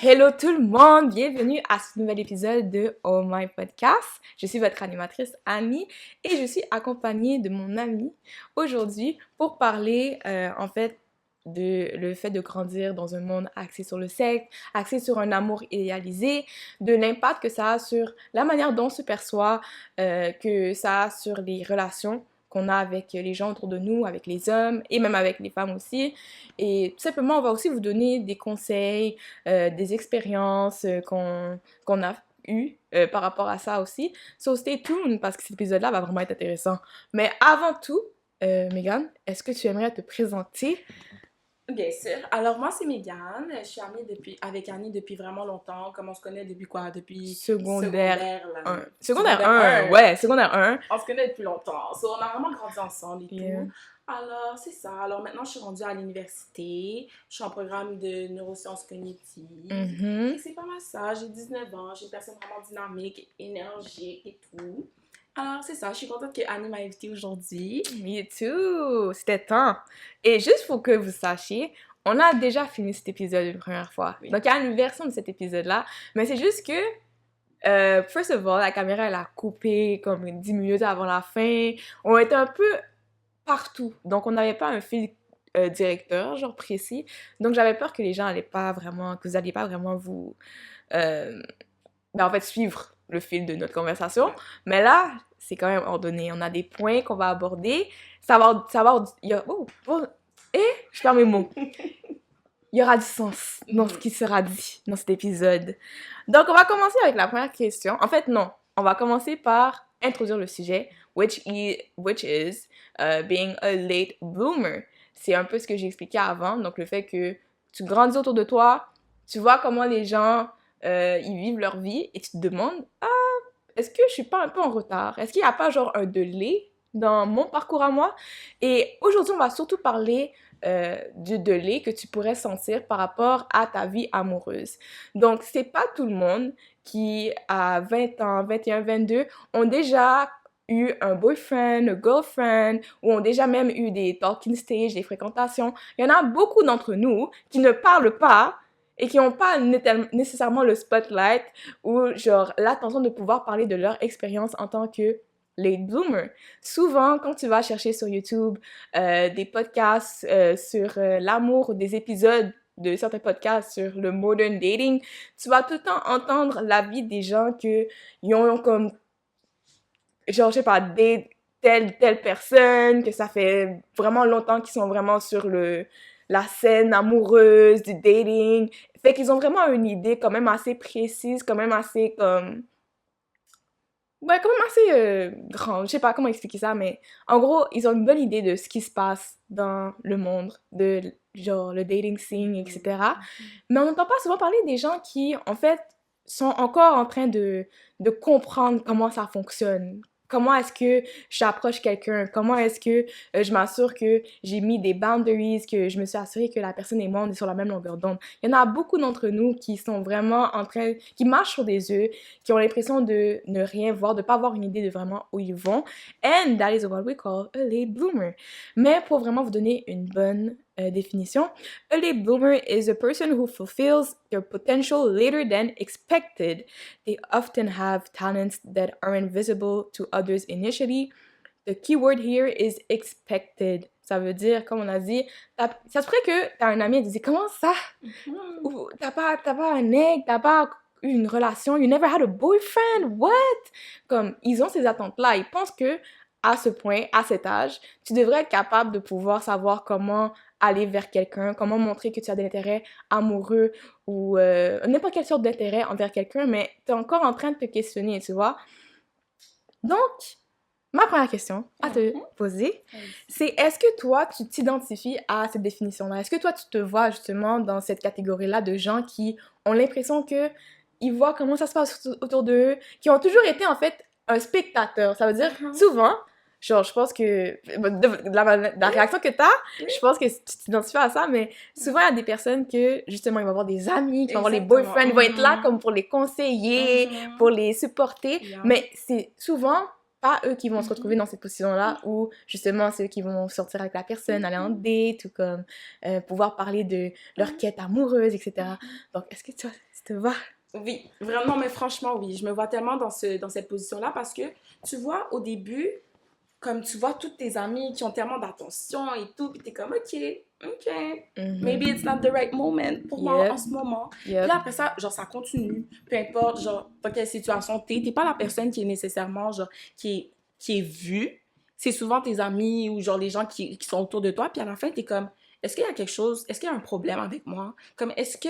Hello tout le monde, bienvenue à ce nouvel épisode de Oh My Podcast. Je suis votre animatrice Annie et je suis accompagnée de mon amie aujourd'hui pour parler en fait de le fait de grandir dans un monde axé sur le sexe, axé sur un amour idéalisé, de l'impact que ça a sur la manière dont on se perçoit, que ça a sur les relations qu'on a avec les gens autour de nous, avec les hommes et même avec les femmes aussi. Et tout simplement, on va aussi vous donner des conseils, des expériences qu'on a eues par rapport à ça aussi. So stay tuned parce que cet épisode-là va vraiment être intéressant. Mais avant tout, Megan, est-ce que tu aimerais te présenter? Bien sûr. Alors, moi, c'est Mégane. Je suis amie avec Annie depuis vraiment longtemps. Comme on se connaît depuis quoi? Depuis Secondaire là. 1. Secondaire 1, ouais, secondaire 1. On se connaît depuis longtemps. So, on a vraiment grandi ensemble et Yeah. tout. Alors, c'est ça. Alors, maintenant, je suis rendue à l'université. Je suis en programme de neurosciences cognitives. Mhm. Et c'est pas mal ça. J'ai 19 ans. Je suis une personne vraiment dynamique, énergique et tout. Alors, c'est ça. Je suis contente que Annie m'a invitée aujourd'hui. Me too! C'était temps. Et juste pour que vous sachiez, on a déjà fini cet épisode une première fois. Oui. Donc, il y a une version de cet épisode-là. Mais c'est juste que, first of all, la caméra, elle a coupé comme 10 minutes avant la fin. On était un peu partout. Donc, on n'avait pas un fil directeur, genre précis. Donc, j'avais peur que les gens allaient pas vraiment, que vous alliez pas vraiment vous, en fait, suivre le fil de notre conversation. Mais là, c'est quand même ordonné. On a des points qu'on va aborder. Il y a, je perds mes mots. Il y aura du sens dans ce qui sera dit dans cet épisode. Donc, on va commencer avec la première question. En fait, non. On va commencer par introduire le sujet, which is being a late bloomer. C'est un peu ce que j'ai expliqué avant. Donc, le fait que tu grandis autour de toi, tu vois comment les gens ils vivent leur vie et tu te demandes, est-ce que je suis pas un peu en retard? Est-ce qu'il n'y a pas genre un délai dans mon parcours à moi? Et aujourd'hui, on va surtout parler du délai que tu pourrais sentir par rapport à ta vie amoureuse. Donc, c'est pas tout le monde qui, à 20 ans, 21, 22, ont déjà eu un boyfriend, un girlfriend, ou ont déjà même eu des talking stages, des fréquentations. Il y en a beaucoup d'entre nous qui ne parlent pas et qui n'ont pas nécessairement le spotlight ou genre l'attention de pouvoir parler de leur expérience en tant que late bloomer. Souvent, quand tu vas chercher sur YouTube des podcasts sur l'amour ou des épisodes de certains podcasts sur le modern dating, tu vas tout le temps entendre l'avis des gens qui ont comme, genre, je sais pas, telle personne, que ça fait vraiment longtemps qu'ils sont vraiment sur la scène amoureuse, du dating. Fait qu'ils ont vraiment une idée quand même assez précise, quand même assez comme... Ouais, quand même assez grande. Je sais pas comment expliquer ça, mais en gros, ils ont une bonne idée de ce qui se passe dans le monde, de genre le dating scene, etc. Mais on n'entend pas souvent parler des gens qui, en fait, sont encore en train de comprendre comment ça fonctionne. Comment est-ce que j'approche quelqu'un? Comment est-ce que je m'assure que j'ai mis des boundaries, que je me suis assurée que la personne et moi, on est sur la même longueur d'onde. Il y en a beaucoup d'entre nous qui sont vraiment en train, qui marchent sur des œufs, qui ont l'impression de ne rien voir, de ne pas avoir une idée de vraiment où ils vont. And that is what we call a late bloomer. Mais pour vraiment vous donner une bonne définition, a late bloomer is a person who fulfills their potential later than expected. They often have talents that aren't visible to others initially. The keyword here is expected. Ça veut dire, comme on a dit, ça se pourrait que t'as un ami et tu dis, comment ça? Ou t'as pas un mec, t'as pas eu une relation, you never had a boyfriend, what? Comme, ils ont ces attentes-là. Ils pensent que, à ce point, à cet âge, tu devrais être capable de pouvoir savoir comment aller vers quelqu'un, comment montrer que tu as de l'intérêt amoureux ou n'importe quelle sorte d'intérêt envers quelqu'un, mais t'es encore en train de te questionner, tu vois? Donc, ma première question à te poser, c'est est-ce que toi, tu t'identifies à cette définition-là? Est-ce que toi, tu te vois justement dans cette catégorie-là de gens qui ont l'impression que ils voient comment ça se passe autour d'eux, qui ont toujours été en fait un spectateur? Ça veut dire, souvent, genre, je pense que, de la réaction que t'as, je pense que tu t'identifies à ça, mais souvent, il y a des personnes que, justement, ils vont avoir des amis, qui vont avoir les boyfriends, ils vont être là comme pour les conseiller, pour les supporter, mais c'est souvent pas eux qui vont se retrouver dans cette position-là où, justement, c'est eux qui vont sortir avec la personne, aller en date, ou comme pouvoir parler de leur quête amoureuse, etc. Donc, est-ce que tu as Tu te vois? Oui, vraiment, mais franchement, oui. Je me vois tellement dans cette position-là parce que, tu vois, au début, comme tu vois toutes tes amies qui ont tellement d'attention et tout, puis t'es comme, ok, maybe it's not the right moment pour moi en Yep. ce moment. Puis Yep. là, après ça, genre, ça continue. Peu importe, genre, dans quelle situation t'es pas la personne qui est nécessairement, genre, qui est vue. C'est souvent tes amis ou, genre, les gens qui sont autour de toi. Puis à la fin, t'es comme, est-ce qu'il y a quelque chose, est-ce qu'il y a un problème avec moi? Comme, est-ce que,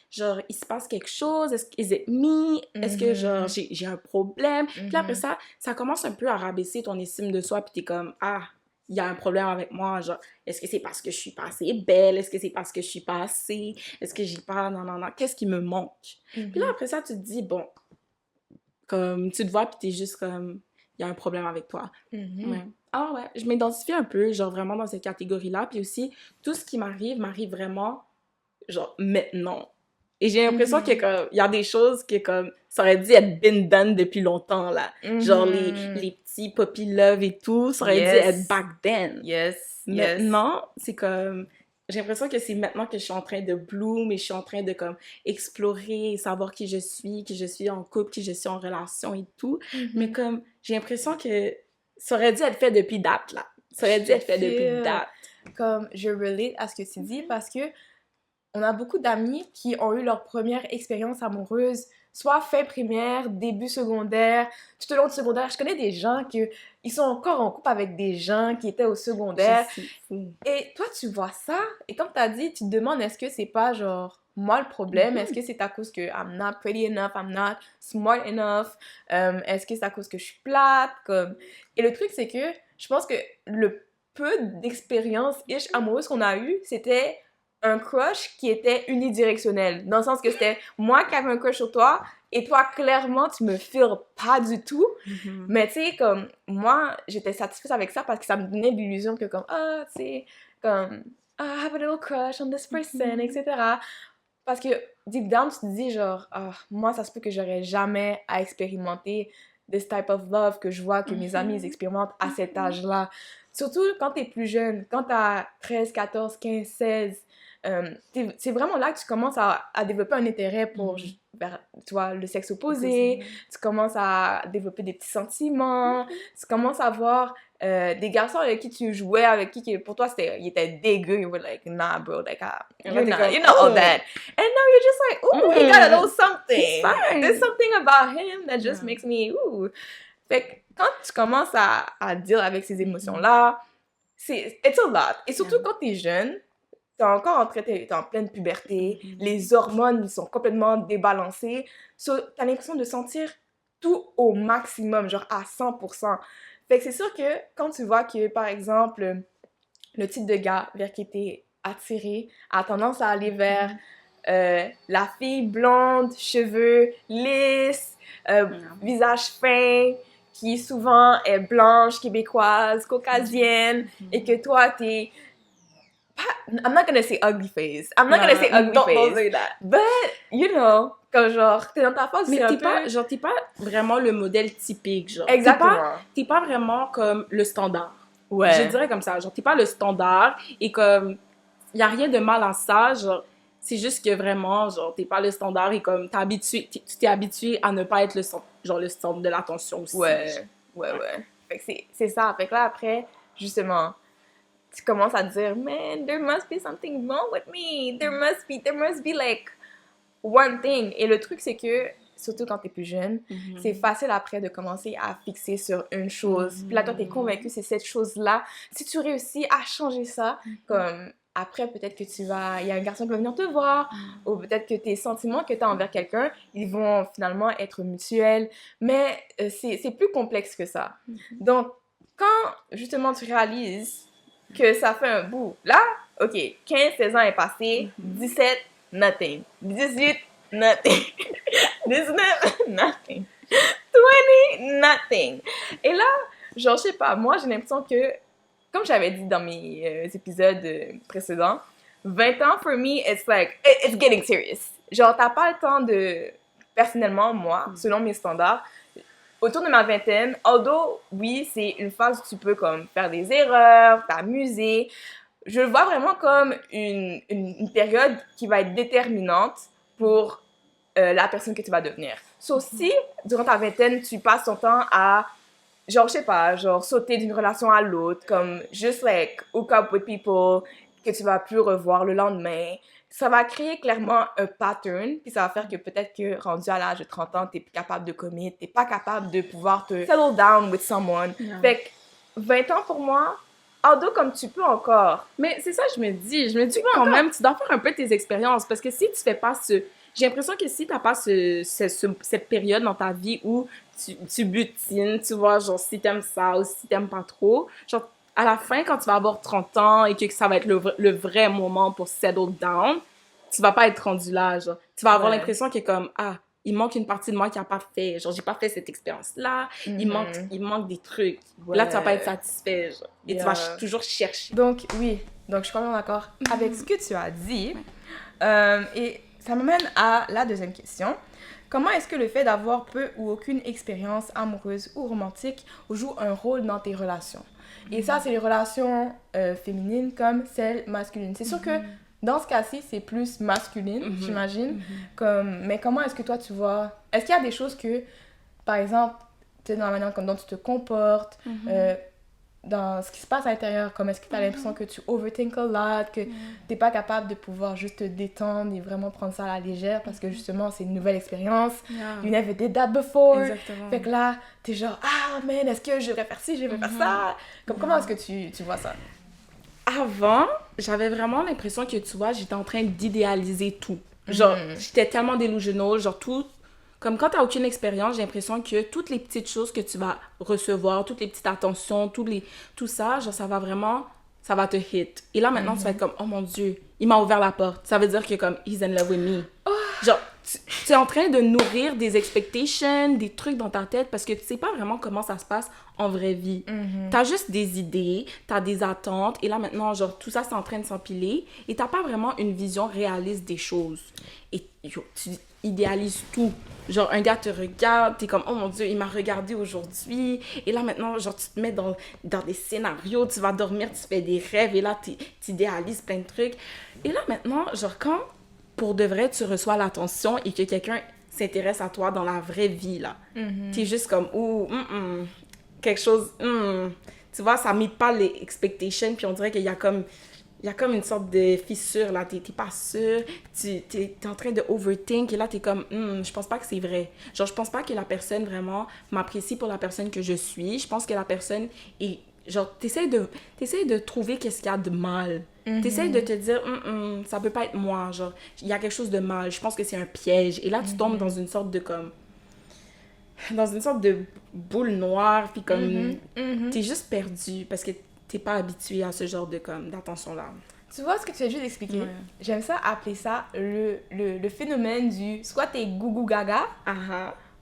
genre, il se passe quelque chose? Is it me? Est-ce que, genre, j'ai un problème? Puis là, après ça commence un peu à rabaisser ton estime de soi, puis t'es comme, ah, il y a un problème avec moi, genre, est-ce que c'est parce que je suis pas assez belle? Est-ce que c'est parce que je suis pas assez? Est-ce que j'ai pas, non, qu'est-ce qui me manque? Puis là, après ça, tu te dis, bon, comme, tu te vois, puis t'es juste comme, il y a un problème avec toi. Ouais. Ah ouais, je m'identifie un peu, genre, vraiment dans cette catégorie-là, puis aussi, tout ce qui m'arrive vraiment, genre, maintenant. Et j'ai l'impression que comme, il y a des choses que comme ça aurait dû être been done depuis longtemps là. Genre les petits puppy love et tout, ça aurait dû être back then. Yes. Maintenant, c'est comme j'ai l'impression que c'est maintenant que je suis en train de bloom et je suis en train de comme explorer, savoir qui je suis en couple, qui je suis en relation et tout. Mais comme j'ai l'impression que ça aurait dû être fait depuis date là. Ça aurait dû être fait depuis date. Comme je relate à ce que tu dis parce que on a beaucoup d'amis qui ont eu leur première expérience amoureuse, soit fin primaire, début secondaire, tout au long du secondaire. Je connais des gens ils sont encore en couple avec des gens qui étaient au secondaire. Et toi, tu vois ça, et comme tu as dit, tu te demandes est-ce que c'est pas genre moi le problème? Est-ce que c'est à cause que I'm not pretty enough, I'm not smart enough? Est-ce que c'est à cause que je suis plate? Comme... Et le truc, c'est que je pense que le peu d'expérience amoureuse qu'on a eu, c'était un crush qui était unidirectionnel. Dans le sens que c'était moi qui avais un crush sur toi et toi, clairement, tu me feels pas du tout. Mais tu sais, comme moi, j'étais satisfaite avec ça parce que ça me donnait l'illusion que comme, ah, tu sais, comme, I have a little crush on this person, etc. Parce que deep down, tu te dis genre, ah, moi, ça se peut que j'aurais jamais à expérimenter this type of love que je vois que mes amis ils expérimentent à cet âge-là. Surtout quand t'es plus jeune, quand t'as 13, 14, 15, 16, c'est vraiment là que tu commences à développer un intérêt pour vers, tu vois, le sexe opposé, tu commences à développer des petits sentiments, tu commences à voir des garçons avec qui tu jouais, avec qui pour toi il était dégueu, you were like, nah bro, like, you're not all that. And now you're just like, ooh, he got a little something. There's something about him that just makes me, ooh. Fait que quand tu commences à deal avec ces émotions-là, it's a lot. Et surtout quand t'es jeune, t'es en pleine puberté, les hormones sont complètement débalancées, t'as l'impression de sentir tout au maximum, genre à 100%. Fait que c'est sûr que quand tu vois que, par exemple, le type de gars vers qui t'es attiré a tendance à aller vers la fille blonde, cheveux lisses, visage fin, qui souvent est blanche, québécoise, caucasienne, et que toi, t'es... I'm not gonna say ugly face. I'm not gonna say ugly face. Don't say that. But, you know, comme genre, t'es dans ta phase, mais t'es pas vraiment le modèle typique, genre. Exactement. T'es pas vraiment comme le standard. Ouais. Je dirais comme ça, genre, t'es pas le standard, et comme, y a rien de mal en ça, genre, c'est juste que vraiment, genre, t'es pas le standard, et comme, tu t'es habitué à ne pas être le centre de l'attention aussi. Ouais. Fait que c'est ça. Fait que là, après, justement, tu commences à te dire, man, there must be something wrong with me. There must be like one thing. Et le truc, c'est que, surtout quand t'es plus jeune, c'est facile après de commencer à fixer sur une chose. Puis là, toi, t'es convaincu c'est cette chose-là. Si tu réussis à changer ça, comme après, peut-être que il y a un garçon qui va venir te voir, ou peut-être que tes sentiments que t'as envers quelqu'un, ils vont finalement être mutuels. Mais c'est plus complexe que ça. Donc, quand, justement, tu réalises que ça fait un bout. Là, OK, 15-16 ans est passé, 17, nothing. 18, nothing. 19, nothing. 20, nothing. Et là, genre, je sais pas, moi, j'ai l'impression que, comme j'avais dit dans mes épisodes précédents, 20 ans, for me, it's like, it's getting serious. Genre, t'as pas le temps de... Personnellement, moi, selon mes standards, autour de ma vingtaine, although, oui, c'est une phase où tu peux comme faire des erreurs, t'amuser. Je le vois vraiment comme une période qui va être déterminante pour la personne que tu vas devenir. So, si, durant ta vingtaine, tu passes ton temps à, genre, je sais pas, genre, sauter d'une relation à l'autre, comme, just like, hook up with people que tu vas plus revoir le lendemain, ça va créer clairement un pattern, puis ça va faire que peut-être que, rendu à l'âge de 30 ans, t'es plus capable de commit, t'es pas capable de pouvoir te settle down with someone. Fait que, 20 ans pour moi, although comme tu peux encore. Mais c'est ça, je me dis quand même, tu dois faire un peu tes expériences, parce que si tu fais pas ce... J'ai l'impression que si t'as pas cette période dans ta vie où tu butines, tu vois, genre, si t'aimes ça ou si t'aimes pas trop, genre, à la fin, quand tu vas avoir 30 ans et que ça va être le vrai moment pour settle down, tu vas pas être rendu là, genre. Tu vas avoir l'impression que comme, ah, il manque une partie de moi qui a pas fait, genre, j'ai pas fait cette expérience-là, il manque des trucs. Là, tu vas pas être satisfait, genre. Et tu vas toujours chercher. Donc, oui. Donc, je suis complètement d'accord avec ce que tu as dit. Et ça m'amène à la deuxième question. Comment est-ce que le fait d'avoir peu ou aucune expérience amoureuse ou romantique joue un rôle dans tes relations? Et ça, c'est les relations féminines comme celles masculines. C'est sûr que dans ce cas-ci, c'est plus masculine, j'imagine. Mais comment est-ce que toi, tu vois... Est-ce qu'il y a des choses que, par exemple, tu sais, dans la manière dont tu te comportes, dans ce qui se passe à l'intérieur, comme est-ce que tu as l'impression que tu overthink a lot, que t'es pas capable de pouvoir juste te détendre et vraiment prendre ça à la légère parce que justement, c'est une nouvelle expérience. You never did that before. Exactement. Fait que là, t'es genre, ah, man, est-ce que je devrais faire ci, je devrais faire ça? Comme, comment est-ce que tu vois ça? Avant, j'avais vraiment l'impression que, tu vois, j'étais en train d'idéaliser tout. Genre, j'étais tellement delusional, genre tout... Comme quand t'as aucune expérience, j'ai l'impression que toutes les petites choses que tu vas recevoir, toutes les petites attentions, tout ça, genre, ça va te hit. Et là, maintenant, tu vas être comme, oh mon Dieu, il m'a ouvert la porte. Ça veut dire que, comme, he's in love with me. Genre, tu es en train de nourrir des expectations, des trucs dans ta tête parce que tu sais pas vraiment comment ça se passe en vraie vie. T'as juste des idées, t'as des attentes, et là, maintenant, genre, tout ça, c'est en train de s'empiler, et t'as pas vraiment une vision réaliste des choses. Et yo, tu idéalises tout. Genre, un gars te regarde, t'es comme, oh mon Dieu, il m'a regardé aujourd'hui. Et là, maintenant, genre, tu te mets dans des scénarios, tu vas dormir, tu fais des rêves, et là, tu idéalises plein de trucs. Et là, maintenant, genre, quand, pour de vrai, tu reçois l'attention et que quelqu'un s'intéresse à toi dans la vraie vie, là, t'es juste comme, ouh, quelque chose, tu vois, ça meet pas les expectations, puis on dirait qu'il y a comme une sorte de fissure, là. T'es pas sûr, t'es en train de overthink, et là, t'es comme, je pense pas que c'est vrai. Genre, je pense pas que la personne, vraiment, m'apprécie pour la personne que je suis. Je pense que la personne est... Genre, t'essayes de trouver qu'est-ce qu'il y a de mal. T'essayes de te dire, ça peut pas être moi. Genre, il y a quelque chose de mal. Je pense que c'est un piège. Et là, tu tombes dans une sorte de, comme... Dans une sorte de boule noire, puis comme... T'es juste perdu, parce que t'es pas habitué à ce genre de d'attention-là. Tu vois ce que tu as juste expliqué? J'aime ça appeler ça le phénomène du soit t'es gougou gaga,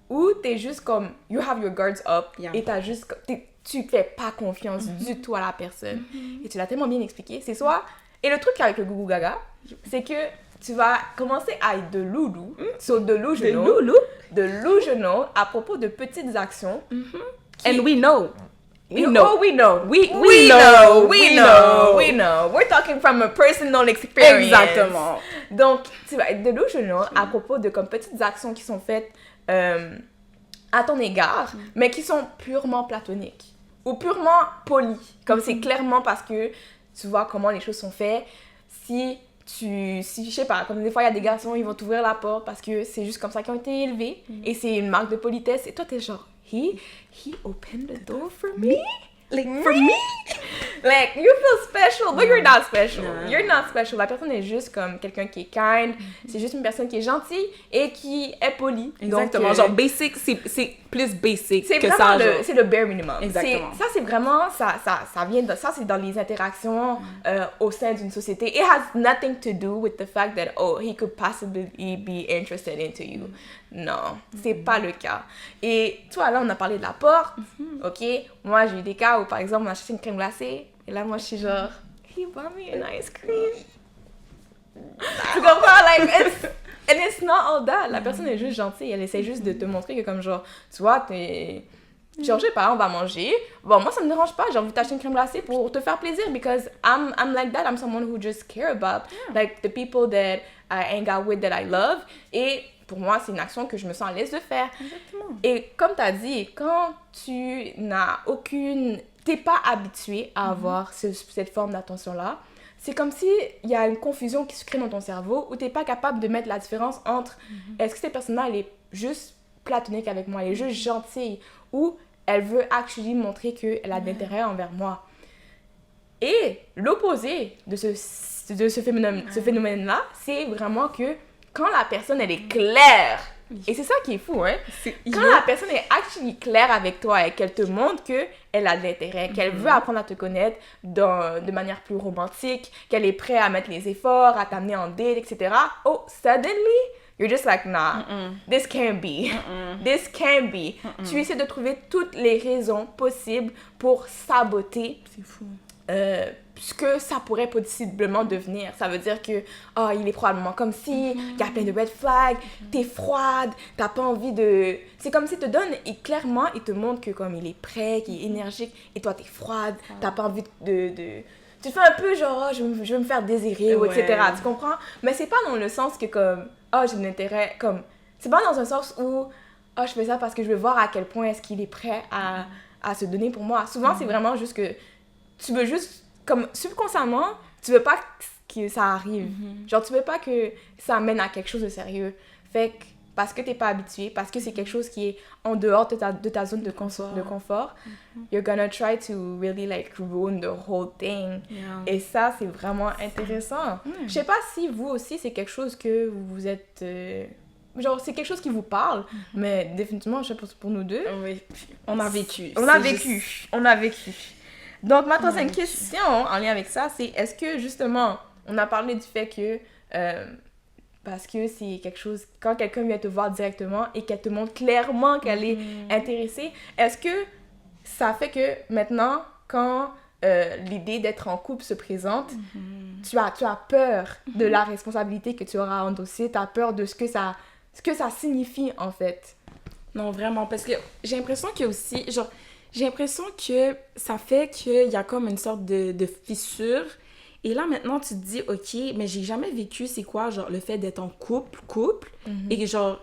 ou t'es juste comme you have your guards up, et t'as juste tu fais pas confiance du tout à la personne. Et tu l'as tellement bien expliqué. C'est soit... Et le truc avec le gougou gaga, c'est que tu vas commencer à être de loulou, delusional à propos de petites actions. And we know. We know. We're talking from a personal experience. Exactement. Donc, tu vas être delusional à propos de comme petites actions qui sont faites à ton égard, mais qui sont purement platoniques ou purement polies. Comme c'est clairement parce que tu vois comment les choses sont faites. Si je sais pas, comme des fois il y a des garçons, ils vont t'ouvrir la porte parce que c'est juste comme ça qu'ils ont été élevés et c'est une marque de politesse, et toi t'es genre, he opened the door for me? Like, for me? Like, you feel special, but you're not special. You're not special. La personne est juste comme quelqu'un qui est kind. C'est juste une personne qui est gentille et qui est polie. Exactement. Donc, genre, basic, c'est plus basic c'est que ça. C'est le bare minimum. Exactement. Ça, c'est vraiment... Ça vient de... Ça, c'est dans les interactions au sein d'une société. It has nothing to do with the fact that, oh, he could possibly be interested into you. Non, c'est pas le cas. Et toi, là, on a parlé de la porte, ok? Moi, j'ai eu des cas où, par exemple, on a acheté une crème glacée, et là, moi, je suis genre, he bought me an ice cream. Tu comprends? Like, and it's not all that. La personne est juste gentille, elle essaie juste de te montrer que, comme, genre, tu vois, t'es... Genre, je sais pas, on va manger. Bon, moi, ça me dérange pas. J'ai envie de t'acheter une crème glacée pour te faire plaisir, because I'm like that. I'm someone who just care about, like, the people that I hang out with, that I love. Et pour moi, c'est une action que je me sens à l'aise de faire. Exactement. Et comme tu as dit, quand tu n'as aucune... T'es pas habitué à avoir cette forme d'attention-là, c'est comme si il y a une confusion qui se crée dans ton cerveau où t'es pas capable de mettre la différence entre est-ce que cette personne-là, elle est juste platonique avec moi, elle est juste gentille, ou elle veut actually montrer qu'elle a de l'intérêt envers moi. Et l'opposé de ce phénomène-là, c'est vraiment que quand la personne, elle est claire, et c'est ça qui est fou, hein? Quand la personne est actually claire avec toi et qu'elle te montre qu'elle a de l'intérêt, qu'elle veut apprendre à te connaître de manière plus romantique, qu'elle est prête à mettre les efforts, à t'amener en date, etc. Oh, suddenly, you're just like, nah, this can't be. This can't be. Tu essaies de trouver toutes les raisons possibles pour saboter. C'est fou. Ce que ça pourrait possiblement devenir. Ça veut dire que, oh, il est probablement comme si, il y a plein de red flags, t'es froide, t'as pas envie de... C'est comme s'il te donne, et clairement, il te montre que comme il est prêt, qu'il est énergique, et toi, t'es froide, t'as pas envie de... Tu te fais un peu genre, oh, je veux me faire désirer, ou etc. Tu comprends? Mais c'est pas dans le sens que comme, oh, j'ai de l'intérêt, comme... C'est pas dans un sens où, oh, je fais ça parce que je veux voir à quel point est-ce qu'il est prêt à se donner pour moi. Souvent, c'est vraiment juste que tu veux juste, comme subconsciemment, tu veux pas que ça arrive. Genre, tu veux pas que ça mène à quelque chose de sérieux. Fait que, parce que t'es pas habitué, parce que c'est quelque chose qui est en dehors de ta zone de confort, you're gonna try to really, like, ruin the whole thing. Yeah. Et ça, c'est vraiment intéressant. Je sais pas si vous aussi, c'est quelque chose que vous êtes... genre, c'est quelque chose qui vous parle, mais définitivement, je sais pour nous deux. Oui, on a vécu. On a vécu. Donc, ma troisième question en lien avec ça, c'est est-ce que justement, on a parlé du fait que, parce que c'est quelque chose, quand quelqu'un vient te voir directement et qu'elle te montre clairement qu'elle est intéressée, est-ce que ça fait que maintenant, quand l'idée d'être en couple se présente, tu as peur de la responsabilité que tu auras à endosser, tu as peur de ce que ça signifie en fait? Non, vraiment, parce que j'ai l'impression que aussi, genre, j'ai l'impression que ça fait qu'il y a comme une sorte de fissure. Et là, maintenant, tu te dis, OK, mais j'ai jamais vécu, c'est quoi, genre, le fait d'être en couple. Et genre,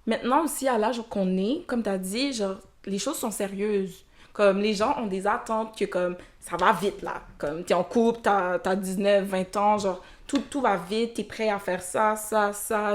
maintenant aussi, à l'âge qu'on est, comme t'as dit, genre, les choses sont sérieuses. Comme, les gens ont des attentes que, comme, ça va vite, là. Comme, t'es en couple, t'as 19, 20 ans, genre, tout va vite, t'es prêt à faire ça,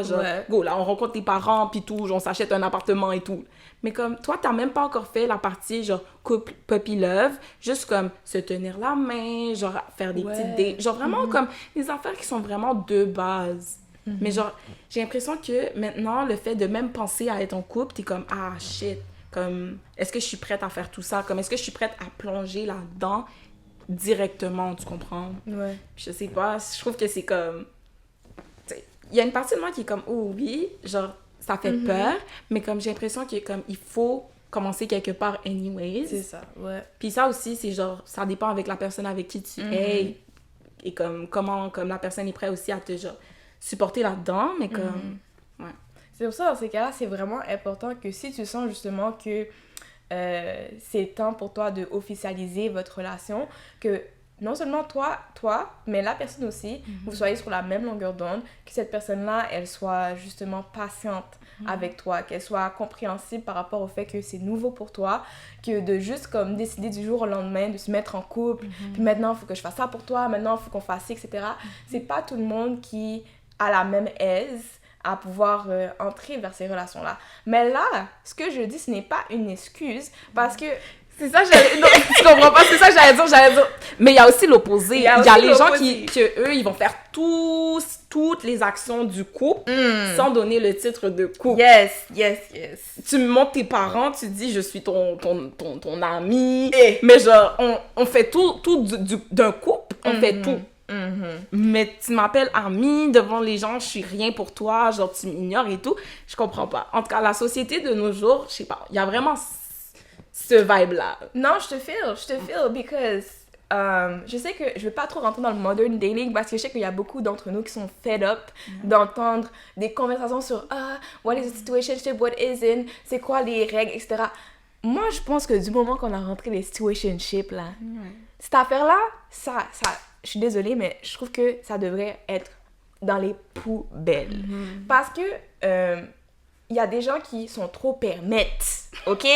genre, go, là, on rencontre tes parents, puis tout, genre, on s'achète un appartement et tout. Mais comme, toi, t'as même pas encore fait la partie, genre, couple, puppy love, juste comme se tenir la main, genre, faire des petites dates, genre, vraiment comme des affaires qui sont vraiment de base. Mais genre, j'ai l'impression que maintenant, le fait de même penser à être en couple, t'es comme, ah, shit, comme, est-ce que je suis prête à faire tout ça? Comme, est-ce que je suis prête à plonger là-dedans directement, tu comprends? Ouais. Je sais pas, je trouve que c'est comme... Il y a une partie de moi qui est comme, oh oui, genre, ça fait peur, mais comme j'ai l'impression que comme il faut commencer quelque part anyways. C'est ça, ouais. Puis ça aussi, c'est genre, ça dépend avec la personne avec qui tu es et comme comment comme la personne est prête aussi à te genre, supporter là-dedans, mais comme... Ouais. C'est pour ça, dans ces cas-là, c'est vraiment important que si tu sens justement que c'est temps pour toi de officialiser votre relation, que non seulement toi, mais la personne aussi, vous soyez sur la même longueur d'onde, que cette personne-là, elle soit justement patiente avec toi, qu'elle soit compréhensible par rapport au fait que c'est nouveau pour toi, que de juste comme décider du jour au lendemain de se mettre en couple, puis maintenant, il faut que je fasse ça pour toi, maintenant, il faut qu'on fasse ça, etc. C'est pas tout le monde qui a la même aise à pouvoir entrer vers ces relations-là. Mais là, ce que je dis, ce n'est pas une excuse, parce que c'est ça, non, tu comprends pas, c'est ça que j'allais dire. Mais il y a aussi l'opposé. Il y a les gens eux, ils vont faire toutes les actions du couple sans donner le titre de couple. Yes. Tu me montres tes parents, tu dis, je suis ton ami. Mais genre, on fait tout d'un couple, on fait tout. Mais tu m'appelles amie devant les gens, je suis rien pour toi, genre tu m'ignores et tout. Je comprends pas. En tout cas, la société de nos jours, je sais pas, il y a vraiment ce vibe-là. Non, je te feel, because je sais que je vais pas trop rentrer dans le modern dating parce que je sais qu'il y a beaucoup d'entre nous qui sont fed up d'entendre des conversations sur what is a situationship, what isn't, c'est quoi les règles, etc. Moi, je pense que du moment qu'on a rentré les situationships, là, cette affaire-là, ça, je suis désolée, mais je trouve que ça devrait être dans les poubelles. Parce que il y a des gens qui sont trop permettent, ok?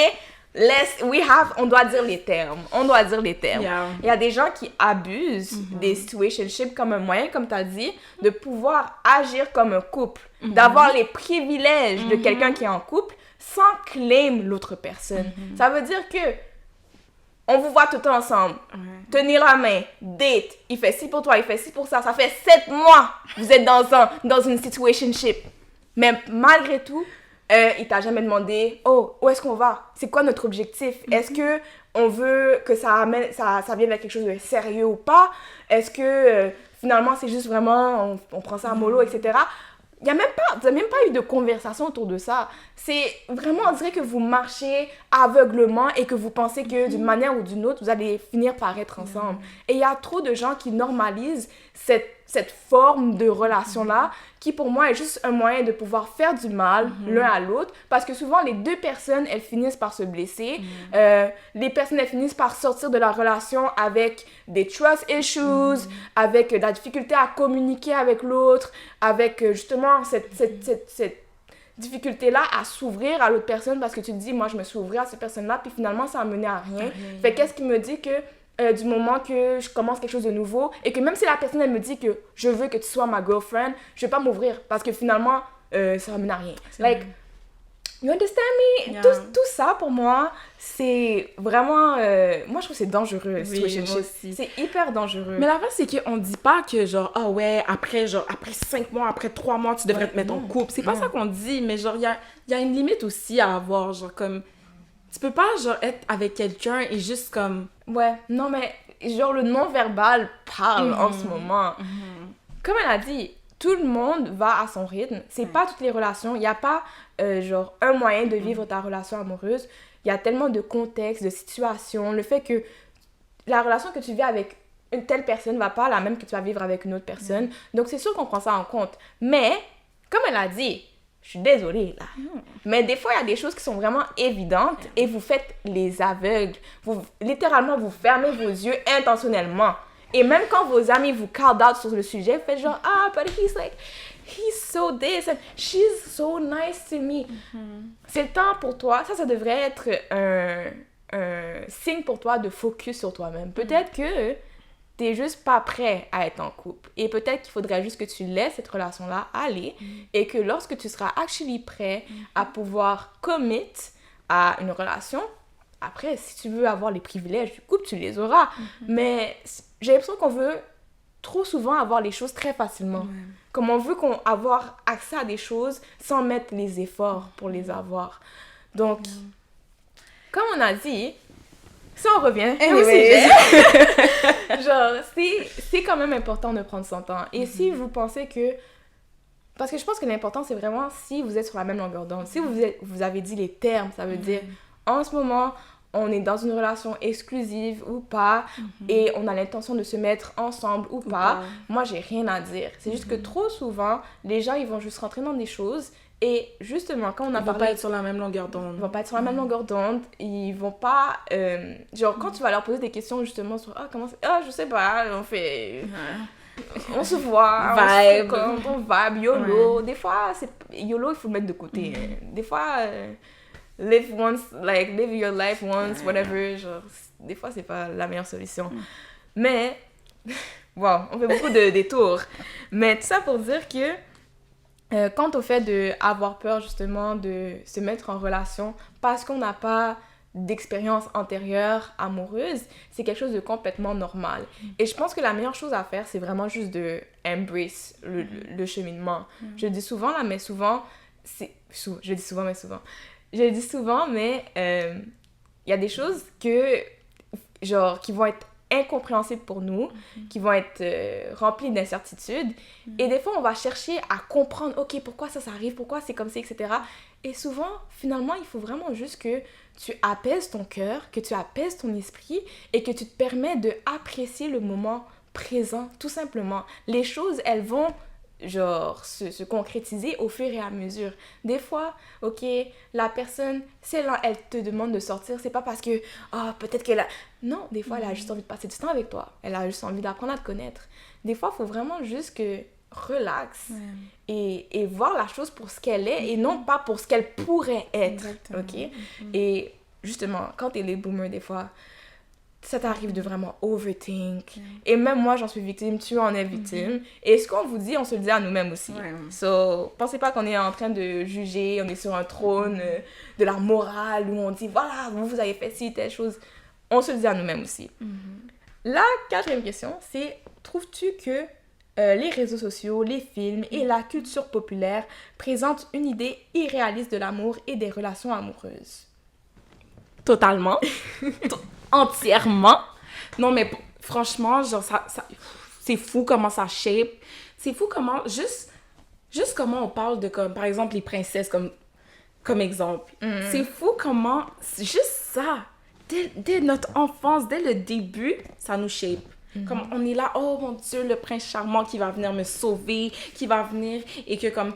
On doit dire les termes. Yeah. Il y a des gens qui abusent des situationships comme un moyen, comme tu as dit, de pouvoir agir comme un couple, d'avoir les privilèges de quelqu'un qui est en couple sans claim l'autre personne. Ça veut dire que on vous voit tout le temps ensemble, tenir la main, date, il fait ci pour toi, il fait ci pour ça, ça fait 7 mois vous êtes dans une situationship. Mais malgré tout, il t'a jamais demandé, oh, où est-ce qu'on va? C'est quoi notre objectif? Est-ce que on veut que ça vienne avec quelque chose de sérieux ou pas? Est-ce que finalement c'est juste vraiment, on prend ça à mollo, etc. Vous n'avez même pas eu de conversation autour de ça. C'est vraiment, on dirait que vous marchez aveuglement et que vous pensez que d'une manière ou d'une autre, vous allez finir par être ensemble. Et il y a trop de gens qui normalisent cette forme de relation-là qui, pour moi, est juste un moyen de pouvoir faire du mal l'un à l'autre. Parce que souvent, les deux personnes, elles finissent par se blesser. Les personnes, elles finissent par sortir de la relation avec des trust issues, avec la difficulté à communiquer avec l'autre, avec justement cette difficulté-là à s'ouvrir à l'autre personne parce que tu te dis, moi, je me suis ouvrir à cette personne-là, puis finalement, ça a mené à rien. Fait qu'est-ce qui me dit que du moment que je commence quelque chose de nouveau et que même si la personne, elle me dit que je veux que tu sois ma girlfriend, je vais pas m'ouvrir parce que finalement, ça va mener à rien. Like, you understand me? Yeah. Tout ça, pour moi, c'est vraiment... moi, je trouve que c'est dangereux, le situationship. C'est hyper dangereux. Mais la fin, c'est qu'on dit pas que, genre, ah ouais, après 5 mois, après 3 mois, tu devrais te mettre en couple. C'est pas ça qu'on dit, mais genre, il y a une limite aussi à avoir, genre, comme... Tu peux pas, genre, être avec quelqu'un et juste comme... Ouais, non, mais genre, le non-verbal parle en ce moment. Comme elle a dit, tout le monde va à son rythme. C'est pas toutes les relations. Il y a pas, genre, un moyen de vivre ta relation amoureuse. Il y a tellement de contextes, de situations. Le fait que la relation que tu vis avec une telle personne va pas la même que tu vas vivre avec une autre personne. Donc, c'est sûr qu'on prend ça en compte. Mais, comme elle a dit, je suis désolée, là. Mais des fois, il y a des choses qui sont vraiment évidentes et vous faites les aveugles. Littéralement, vous fermez vos yeux intentionnellement. Et même quand vos amis vous call out sur le sujet, vous faites genre, ah, but he's so this and she's so nice to me. C'est le temps pour toi. Ça devrait être un signe pour toi de focus sur toi-même. Peut-être que t'es juste pas prêt à être en couple. Et peut-être qu'il faudrait juste que tu laisses cette relation-là aller et que lorsque tu seras actually prêt à pouvoir commit à une relation, après, si tu veux avoir les privilèges du couple, tu les auras. Mais j'ai l'impression qu'on veut trop souvent avoir les choses très facilement. Comme on veut avoir accès à des choses sans mettre les efforts pour les avoir. Donc, comme on a dit... Ça, on revient au sujet. Genre, c'est quand même important de prendre son temps. Et si vous pensez que... Parce que je pense que l'important, c'est vraiment si vous êtes sur la même longueur d'onde. Si vous avez dit les termes, ça veut dire, en ce moment, on est dans une relation exclusive ou pas, et on a l'intention de se mettre ensemble ou pas. Moi, j'ai rien à dire. C'est juste que trop souvent, les gens, ils vont juste rentrer dans des choses... Et justement, quand on a parlé... Ils vont pas être sur la même longueur d'onde. Ils vont pas être sur la même longueur d'onde. Ils vont pas... genre, quand tu vas leur poser des questions, justement, sur... Ah, comment c'est... Ah, je sais pas, on fait... On se voit. Vibe. On vibe, YOLO. Des fois, YOLO, il faut le mettre de côté. Des fois, live your life once, whatever. Genre, des fois, c'est pas la meilleure solution. Mais... Wow, on fait beaucoup de détours. Mais tout ça pour dire que... quant au fait d'avoir peur justement de se mettre en relation parce qu'on n'a pas d'expérience antérieure amoureuse, c'est quelque chose de complètement normal. Et je pense que la meilleure chose à faire, c'est vraiment juste de embrace le cheminement. Je le dis souvent là, mais souvent, je le dis souvent, mais il y a des choses genre, qui vont être incompréhensibles pour nous, qui vont être remplies d'incertitudes. Et des fois, on va chercher à comprendre, OK, pourquoi ça arrive, pourquoi c'est comme ça, etc. Et souvent, finalement, il faut vraiment juste que tu apaises ton cœur, que tu apaises ton esprit et que tu te permets d'apprécier le moment présent, tout simplement. Les choses, elles vont genre se concrétiser au fur et à mesure. Des fois, ok, la personne, si elle te demande de sortir, c'est pas parce que, peut-être qu'elle a... Non, des fois, elle a juste envie de passer du temps avec toi. Elle a juste envie d'apprendre à te connaître. Des fois, il faut vraiment juste que, relax et voir la chose pour ce qu'elle est et non pas pour ce qu'elle pourrait être. Exactement. OK? Et justement, quand t'es les boomers, des fois, ça t'arrive de vraiment overthink. Et même moi, j'en suis victime, tu en es victime. Et ce qu'on vous dit, on se le dit à nous-mêmes aussi. So, pensez pas qu'on est en train de juger, on est sur un trône de la morale où on dit, voilà, vous avez fait ci, telle chose. On se le dit à nous-mêmes aussi. La quatrième question, c'est, trouves-tu que les réseaux sociaux, les films et la culture populaire présentent une idée irréaliste de l'amour et des relations amoureuses? Totalement. Entièrement. Non, mais franchement, genre, c'est fou comment ça shape. C'est fou comment, juste comment on parle de, comme, par exemple, les princesses, comme exemple. C'est fou comment, juste ça, dès notre enfance, dès le début, ça nous shape. Comme on est là, oh mon Dieu, le prince charmant qui va venir me sauver, qui va venir et que comme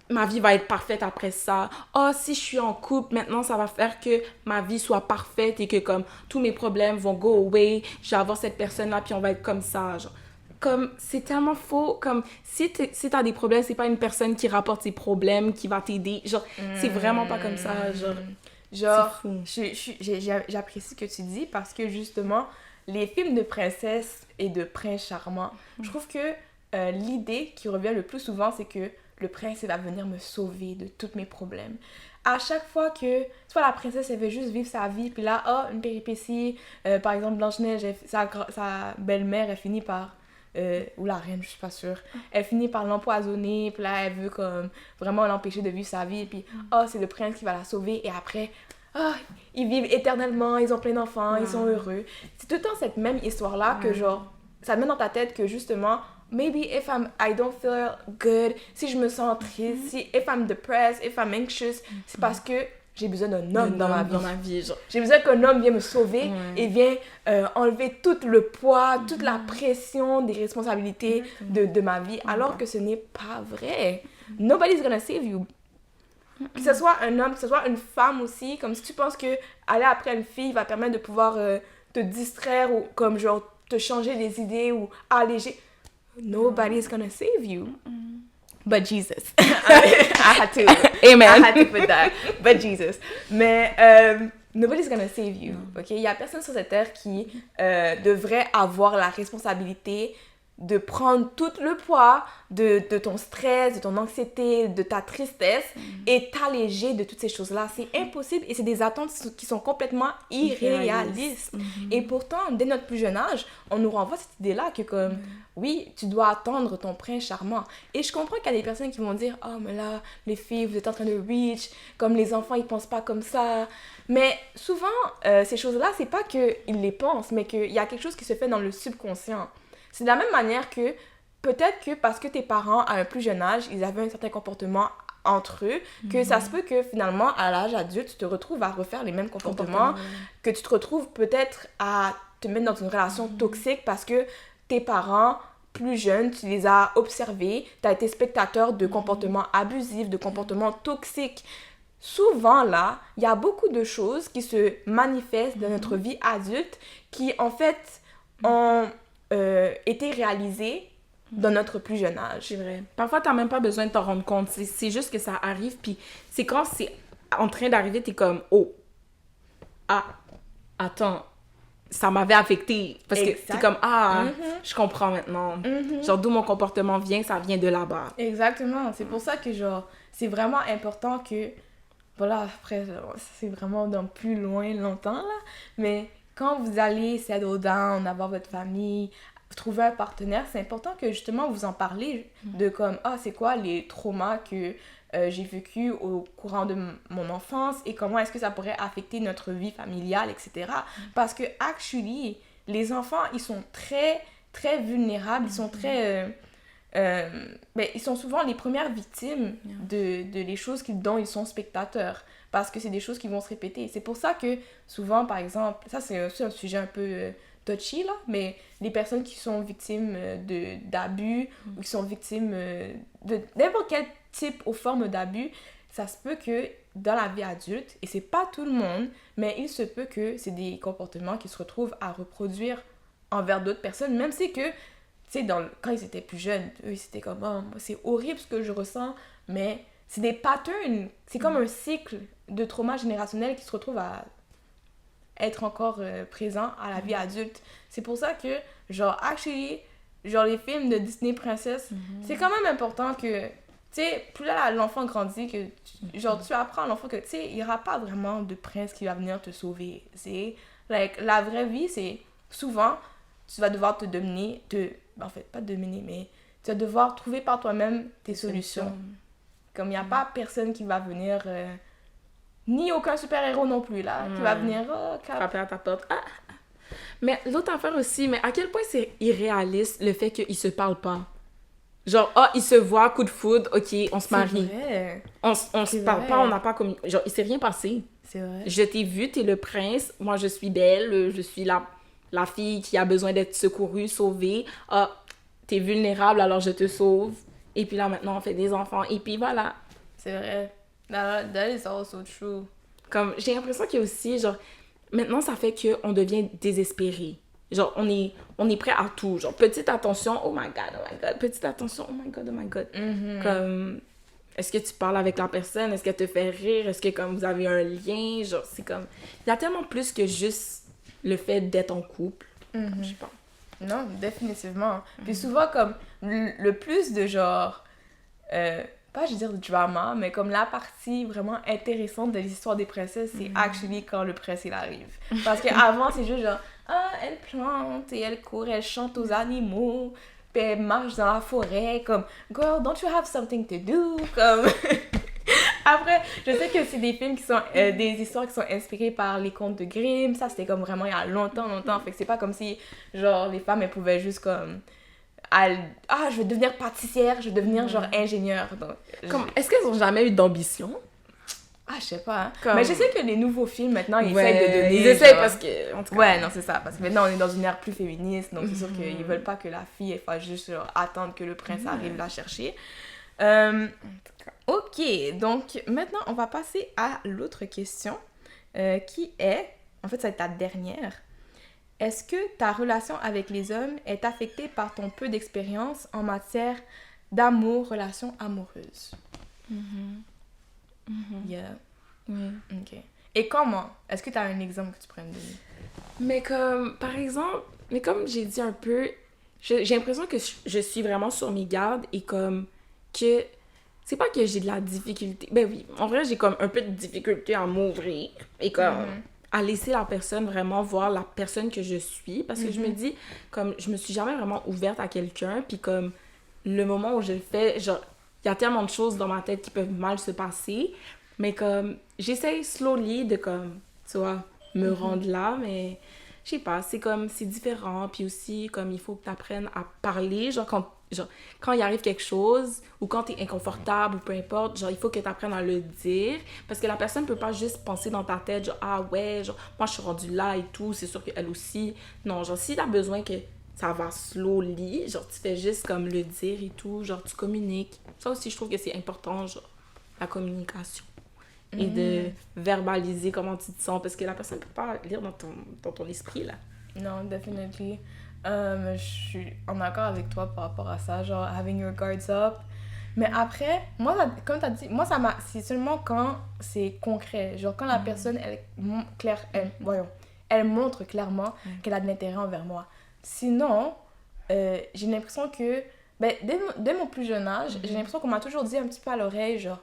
ma vie va être parfaite après ça. Oh, si je suis en couple, maintenant ça va faire que ma vie soit parfaite et que comme tous mes problèmes vont go away, je vais avoir cette personne-là puis on va être comme ça. Genre. Comme, c'est tellement faux. Comme, si t'as des problèmes, c'est pas une personne qui rapporte ses problèmes, qui va t'aider. Genre, c'est vraiment pas comme ça. Genre, j'apprécie ce que tu dis parce que justement, les films de princesses et de princes charmants, je trouve que l'idée qui revient le plus souvent, c'est que le prince, il va venir me sauver de tous mes problèmes. À chaque fois que, soit la princesse, elle veut juste vivre sa vie, puis là, une péripétie, par exemple, Blanche-Neige, sa belle-mère, elle finit par, ou la reine, je suis pas sûre, elle finit par l'empoisonner, puis là, elle veut comme vraiment l'empêcher de vivre sa vie, puis c'est le prince qui va la sauver, et après, ils vivent éternellement, ils ont plein d'enfants, ils sont heureux. C'est tout le temps cette même histoire-là que genre, ça te met dans ta tête que justement, maybe if I don't feel good, si je me sens triste, if I'm depressed, if I'm anxious, c'est parce que j'ai besoin d'un homme dans ma vie. Genre. J'ai besoin qu'un homme vienne me sauver et vienne enlever tout le poids, toute la pression des responsabilités de ma vie, alors que ce n'est pas vrai. Nobody's gonna save you. Que ce soit un homme, que ce soit une femme aussi, comme si tu penses que aller après une fille va permettre de pouvoir te distraire ou comme genre te changer les idées ou alléger. Nobody's gonna save you. But Jesus. I had to. Amen. I had to put that. But Jesus. Mais nobody's gonna save you. Ok? Il y a personne sur cette terre qui devrait avoir la responsabilité de prendre tout le poids de ton stress, de ton anxiété, de ta tristesse et t'alléger de toutes ces choses-là. C'est impossible et c'est des attentes qui sont complètement irréalistes. Et pourtant, dès notre plus jeune âge, on nous renvoie cette idée-là que comme, oui, tu dois attendre ton prince charmant. Et je comprends qu'il y a des personnes qui vont dire « Oh, mais là, les filles, vous êtes en train de reach, comme les enfants, ils pensent pas comme ça. » Mais souvent, ces choses-là, c'est pas qu'ils les pensent, mais qu'il y a quelque chose qui se fait dans le subconscient. C'est de la même manière que peut-être que parce que tes parents, à un plus jeune âge, ils avaient un certain comportement entre eux, que ça se peut que finalement, à l'âge adulte, tu te retrouves à refaire les mêmes comportements, que tu te retrouves peut-être à te mettre dans une relation toxique parce que tes parents, plus jeunes, tu les as observés, tu as été spectateur de comportements abusifs, de comportements toxiques. Souvent, là, il y a beaucoup de choses qui se manifestent dans notre vie adulte qui, en fait, ont été réalisées dans notre plus jeune âge. C'est vrai. Parfois, t'as même pas besoin de t'en rendre compte. C'est juste que ça arrive, puis c'est quand c'est en train d'arriver, t'es comme, oh, attends, ça m'avait affecté. Parce que c'est comme, je comprends maintenant. Genre, d'où mon comportement vient, ça vient de là-bas. Exactement. C'est pour ça que, genre, c'est vraiment important que, voilà, après, c'est vraiment dans plus loin longtemps, là, mais quand vous allez settle down, avoir votre famille, trouver un partenaire, c'est important que justement vous en parlez de comme, c'est quoi les traumas que j'ai vécu au courant de mon enfance et comment est-ce que ça pourrait affecter notre vie familiale, etc. Parce que, actually, les enfants, ils sont très, très vulnérables, ils sont très... ils sont souvent les premières victimes de les choses dont ils sont spectateurs. Parce que c'est des choses qui vont se répéter. C'est pour ça que souvent, par exemple, ça c'est aussi un sujet un peu touchy, là, mais les personnes qui sont victimes d'abus ou qui sont victimes de n'importe quel type ou forme d'abus, ça se peut que dans la vie adulte, et c'est pas tout le monde, mais il se peut que c'est des comportements qui se retrouvent à reproduire envers d'autres personnes, même si que sais, quand ils étaient plus jeunes, eux, ils étaient comme, oh, c'est horrible ce que je ressens, mais c'est des patterns, c'est comme un cycle de trauma générationnel qui se retrouve à être encore présent à la vie adulte. C'est pour ça que, genre, actually, genre, les films de Disney Princess, c'est quand même important que, tu sais, plus là, l'enfant grandit, que, genre, tu apprends à l'enfant que, tu sais, il n'y aura pas vraiment de prince qui va venir te sauver. C'est, like, la vraie vie, c'est, souvent, tu vas devoir te dominer, en fait, pas dominer, mais tu vas devoir trouver par toi-même tes solutions. Comme il n'y a pas personne qui va venir... ni aucun super-héros non plus, là, qui va venir frapper à ta porte. Ah! Mais l'autre affaire aussi, mais à quel point c'est irréaliste le fait qu'ils se parlent pas. Genre, ils se voient, coup de foudre, ok, on se marie. C'est vrai. On se parle pas, on n'a pas comme... Genre, il s'est rien passé. C'est vrai. Je t'ai vu, t'es le prince, moi je suis belle, je suis la fille qui a besoin d'être secourue, sauvée. Ah, t'es vulnérable, alors je te sauve. Et puis là, maintenant, on fait des enfants. Et puis voilà. C'est vrai. That is also true. Comme, j'ai l'impression qu'il y a aussi, genre, maintenant, ça fait qu'on devient désespéré. Genre, on est prêt à tout. Genre, petite attention, oh my god. Petite attention, oh my god. Comme, est-ce que tu parles avec la personne? Est-ce qu'elle te fait rire? Est-ce que, comme, vous avez un lien? Genre, c'est comme... Il y a tellement plus que juste le fait d'être en couple. Je sais pas. Non, définitivement. Puis souvent, comme, le plus de genre... pas je veux dire drama, mais comme la partie vraiment intéressante de l'histoire des princesses, c'est actually quand le prince il arrive. Parce qu'avant, c'est juste genre, elle plante et elle court, elle chante aux animaux, puis elle marche dans la forêt, comme, girl, don't you have something to do? Comme. Après, je sais que c'est des films qui sont, des histoires qui sont inspirées par les contes de Grimm, ça c'était comme vraiment il y a longtemps, fait que c'est pas comme si, genre, les femmes elles pouvaient juste comme. Je vais devenir pâtissière, je vais devenir genre ingénieure. Donc, est-ce qu'elles ont jamais eu d'ambition? Je sais pas. Hein. Mais je sais que les nouveaux films maintenant, ils essayent de donner. Ils essayent parce que. En tout cas, ouais, non, c'est ça. Parce que maintenant, on est dans une ère plus féministe, donc c'est sûr qu'ils veulent pas que la fille, elle fasse juste genre, attendre que le prince arrive la chercher. Ok, donc maintenant, on va passer à l'autre question qui est. En fait, ça va être ta dernière. Est-ce que ta relation avec les hommes est affectée par ton peu d'expérience en matière d'amour, relation amoureuse? Yeah. Oui. Ok. Et comment? Est-ce que tu as un exemple que tu pourrais me donner? Mais comme, par exemple, mais comme j'ai dit un peu, j'ai l'impression que je suis vraiment sur mes gardes et comme que... C'est pas que j'ai de la difficulté. Ben oui, en vrai, j'ai comme un peu de difficulté à m'ouvrir et comme... à laisser la personne vraiment voir la personne que je suis. Parce que je me dis, comme, je me suis jamais vraiment ouverte à quelqu'un. Puis comme, le moment où je le fais, genre, il y a tellement de choses dans ma tête qui peuvent mal se passer. Mais comme, j'essaye slowly de, comme, tu vois, me rendre là. Mais, je sais pas, c'est comme, c'est différent. Puis aussi, comme, il faut que tu apprennes à parler. Genre, quand il arrive quelque chose, ou quand t'es inconfortable, ou peu importe, genre, il faut que t'apprennes à le dire, parce que la personne peut pas juste penser dans ta tête, genre, ah ouais, genre, moi, je suis rendue là et tout, c'est sûr qu'elle aussi. Non, genre, si t'as besoin que ça va slowly, genre, tu fais juste comme le dire et tout, genre, tu communiques. Ça aussi, je trouve que c'est important, genre, la communication. Et de verbaliser comment tu te sens, parce que la personne peut pas lire dans ton esprit, là. Non, definitely. Je suis en accord avec toi par rapport à ça, genre having your guards up. Mais après, moi, comme tu as dit, moi, c'est seulement quand c'est concret. Genre, quand la personne, elle montre clairement qu'elle a de l'intérêt envers moi. Sinon, j'ai l'impression que, dès mon plus jeune âge, j'ai l'impression qu'on m'a toujours dit un petit peu à l'oreille, genre,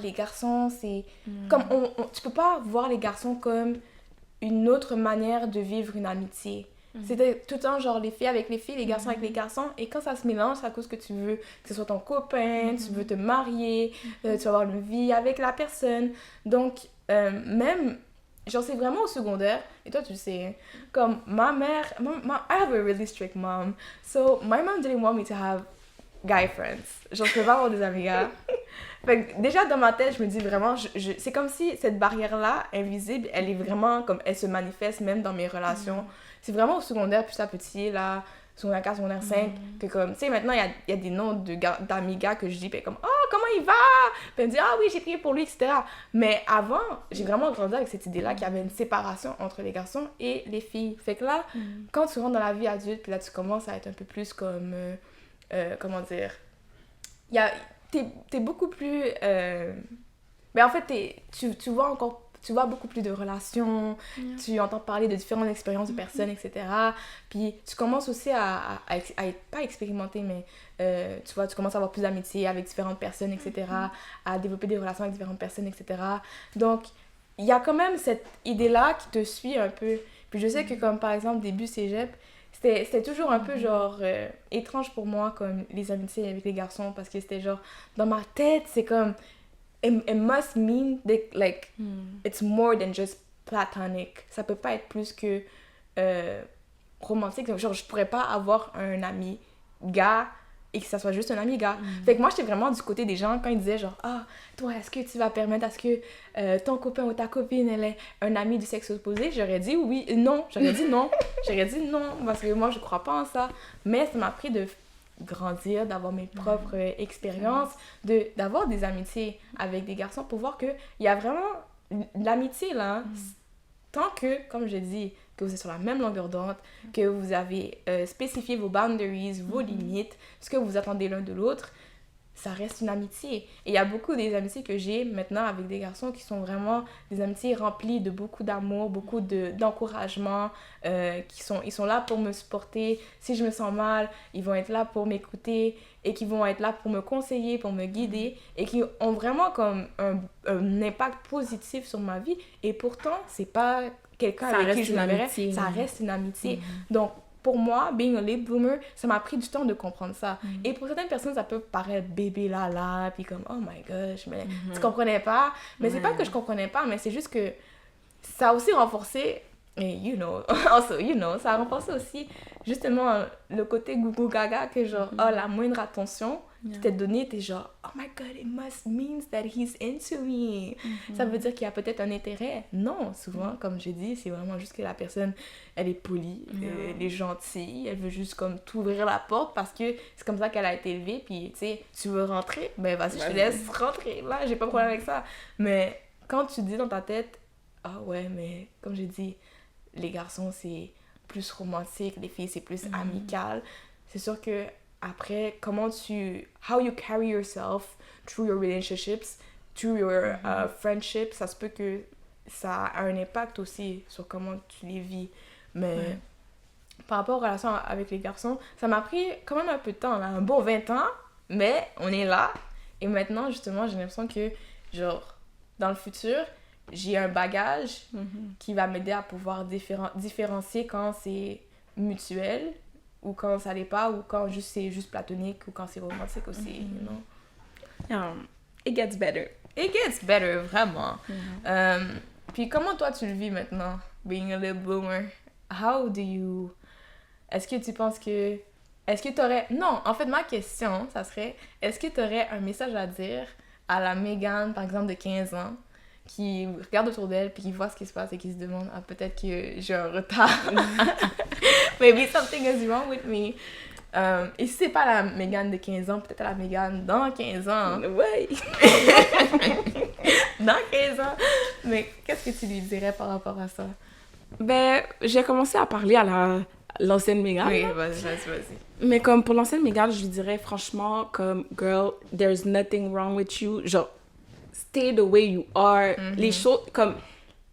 les garçons, c'est... Comme, tu peux pas voir les garçons comme une autre manière de vivre une amitié. C'était tout le temps genre les filles avec les filles, les garçons avec les garçons. Et quand ça se mélange, c'est à cause que tu veux que ce soit ton copain, tu veux te marier, tu veux avoir une vie avec la personne. Donc, même, genre c'est vraiment au secondaire, et toi tu le sais, comme ma mère, I have a really strict mom. So, my mom didn't want me to have guy friends. Genre je peux pas avoir des amis gars. Fait que déjà dans ma tête, je me dis vraiment, c'est comme si cette barrière-là, invisible, elle est vraiment comme, elle se manifeste même dans mes relations. C'est vraiment au secondaire, puis à petit, là, secondaire 4, secondaire 5, que comme, tu sais, maintenant, il y a des noms d'amis gars que je dis, puis comme, comment il va? Puis elle me dit, ah oui, j'ai prié pour lui, etc. Mais avant, j'ai vraiment grandi avec cette idée-là qu'il y avait une séparation entre les garçons et les filles. Fait que là, quand tu rentres dans la vie adulte, puis là, tu commences à être un peu plus comme, comment dire, t'es beaucoup plus... Mais en fait, tu vois beaucoup plus de relations, tu entends parler de différentes expériences de personnes, etc. Puis tu commences aussi pas expérimenter, mais tu vois, tu commences à avoir plus d'amitié avec différentes personnes, etc. À développer des relations avec différentes personnes, etc. Donc, il y a quand même cette idée-là qui te suit un peu. Puis je sais que comme par exemple, début cégep, c'était toujours un peu genre étrange pour moi, comme les amitiés avec les garçons, parce que c'était genre, dans ma tête, c'est comme... It must mean that, like, it's more than just platonic. Ça peut pas être plus que romantique. Genre, je pourrais pas avoir un ami gars et que ça soit juste un ami gars. Fait que moi, j'étais vraiment du côté des gens quand ils disaient genre, ah, toi, est-ce que tu vas permettre à ce que ton copain ou ta copine, elle est un ami du sexe opposé? J'aurais dit oui, non. J'aurais dit non. J'aurais dit non, parce que moi, je crois pas en ça. Mais ça m'a pris de grandir, d'avoir mes propres expériences, d'avoir des amitiés avec des garçons pour voir qu'il y a vraiment l'amitié là, tant que, comme je dis, que vous êtes sur la même longueur d'onde, que vous avez spécifié vos boundaries, vos limites, ce que vous attendez l'un de l'autre, ça reste une amitié. Et il y a beaucoup des amitiés que j'ai maintenant avec des garçons qui sont vraiment des amitiés remplies de beaucoup d'amour, beaucoup d'encouragement, ils sont là pour me supporter. Si je me sens mal, ils vont être là pour m'écouter et qui vont être là pour me conseiller, pour me guider et qui ont vraiment comme un impact positif sur ma vie. Et pourtant, c'est pas quelqu'un avec qui je me verrais. Ça reste une amitié. Donc, pour moi, being a late bloomer, ça m'a pris du temps de comprendre ça. Et pour certaines personnes, ça peut paraître bébé là, puis comme, oh my gosh, mais tu comprenais pas. Mais c'est pas que je comprenais pas, mais c'est juste que ça a aussi renforcé, et ça a renforcé aussi justement le côté gougou gaga que genre, oh, la moindre attention qui t'est donnée, t'es genre, oh my god, it must mean that he's into me. Ça veut dire qu'il y a peut-être un intérêt. Non, souvent, comme j'ai dit, c'est vraiment juste que la personne, elle est polie, elle est gentille, elle veut juste comme t'ouvrir la porte parce que c'est comme ça qu'elle a été élevée, puis tu sais, tu veux rentrer, ben vas-y, je te laisse rentrer, là, j'ai pas de problème avec ça. Mais quand tu dis dans ta tête, ah ouais, mais comme j'ai dit, les garçons, c'est plus romantique, les filles, c'est plus amical. C'est sûr que après, how you carry yourself through your relationships, through your friendships, ça se peut que ça a un impact aussi sur comment tu les vis. Mais par rapport aux relations avec les garçons, ça m'a pris quand même un peu de temps, là, un bon 20 ans, mais on est là. Et maintenant, justement, j'ai l'impression que, genre, dans le futur, j'ai un bagage qui va m'aider à pouvoir différencier quand c'est mutuel ou quand ça l'est pas, ou quand c'est juste platonique, ou quand c'est romantique aussi, you know? It gets better. It gets better, vraiment. Puis comment toi tu le vis maintenant, being a little bloomer? Est-ce que tu penses que... Est-ce que t'aurais... Non, en fait, ma question, ça serait, est-ce que t'aurais un message à dire à la Megan, par exemple, de 15 ans, qui regarde autour d'elle puis qui voit ce qui se passe et qui se demande, ah, peut-être que j'ai un retard. Maybe something is wrong with me. Et si c'est pas la Megan de 15 ans, peut-être la Megan dans 15 ans. Ouais. Dans 15 ans. Mais qu'est-ce que tu lui dirais par rapport à ça? Ben, j'ai commencé à parler à l'ancienne Megan. Oui, vas-y. Mais comme pour l'ancienne Megan, je lui dirais franchement, comme, girl, there's nothing wrong with you. Genre, stay the way you are. Les choses, comme,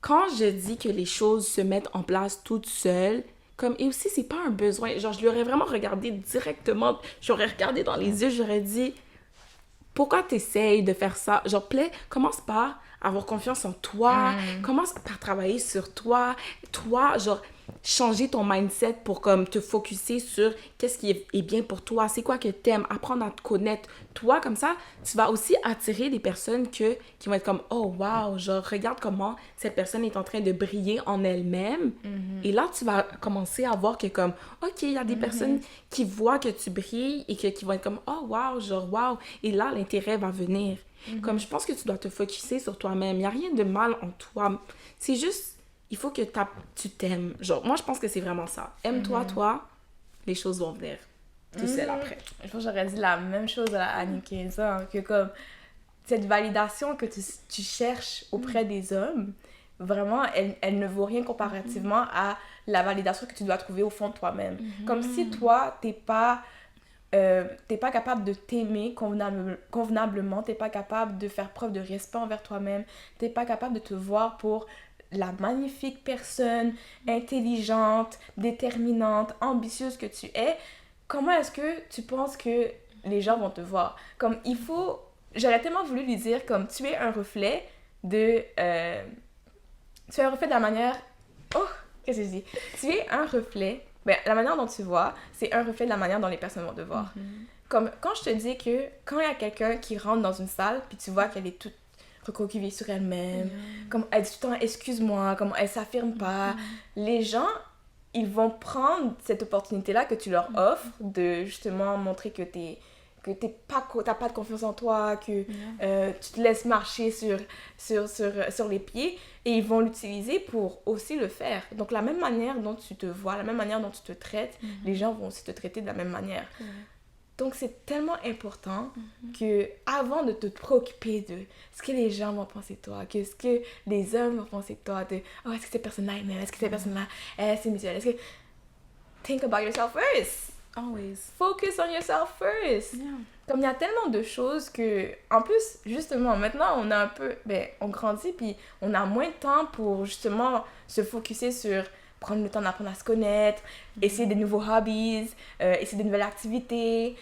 quand je dis que les choses se mettent en place toutes seules, comme, et aussi, c'est pas un besoin. Genre, je lui aurais vraiment regardé directement, j'aurais regardé dans les yeux, j'aurais dit, pourquoi t'essayes de faire ça? Genre, commence par avoir confiance en toi, commence par travailler sur toi, genre, changer ton mindset pour comme te focusser sur qu'est-ce qui est bien pour toi, c'est quoi que t'aimes, apprendre à te connaître. Toi, comme ça, tu vas aussi attirer des personnes qui vont être comme, oh wow, genre regarde comment cette personne est en train de briller en elle-même. Et là, tu vas commencer à voir que comme, ok, il y a des personnes qui voient que tu brilles et qui vont être comme, oh wow, genre wow. Et là, l'intérêt va venir. Comme je pense que tu dois te focuser sur toi-même. Il n'y a rien de mal en toi. C'est juste... Il faut que tu t'aimes. Genre, moi, je pense que c'est vraiment ça. Aime-toi, toi, les choses vont venir. tout seul après. Je pense que j'aurais dit la même chose à Annie Kenza, hein, que comme cette validation que tu cherches auprès des hommes, vraiment, elle ne vaut rien comparativement à la validation que tu dois trouver au fond de toi-même. Comme si toi, t'es pas capable de t'aimer convenablement, t'es pas capable de faire preuve de respect envers toi-même, t'es pas capable de te voir pour la magnifique personne, intelligente, déterminante, ambitieuse que tu es. Comment est-ce que tu penses que les gens vont te voir? Comme il faut... J'aurais tellement voulu lui dire comme tu es un reflet de... tu es un reflet de la manière... Oh! Qu'est-ce que je dis? Tu es un reflet... Ben, la manière dont tu vois, c'est un reflet de la manière dont les personnes vont te voir. Comme quand je te dis que quand il y a quelqu'un qui rentre dans une salle, puis tu vois qu'elle est toute recroquevillée sur elle-même, comme elle dit tout le temps « excuse-moi », comme elle s'affirme pas, les gens... ils vont prendre cette opportunité-là que tu leur offres de justement montrer que t'as pas de confiance en toi, que tu te laisses marcher sur les pieds, et ils vont l'utiliser pour aussi le faire. Donc la même manière dont tu te vois, la même manière dont tu te traites, les gens vont aussi te traiter de la même manière. Donc c'est tellement important que avant de te préoccuper de ce que les gens vont penser de toi, que ce que les hommes vont penser de toi, de oh est-ce que cette personne-là est belle, est-ce que cette personne-là c'est mutuel, est-ce que think about yourself first. Always. Focus on yourself first. Yeah. Comme il y a tellement de choses que en plus justement maintenant on a un peu on grandit puis on a moins de temps pour justement se focuser sur prendre le temps d'apprendre à se connaître, essayer de nouveaux hobbies, essayer de nouvelles activités.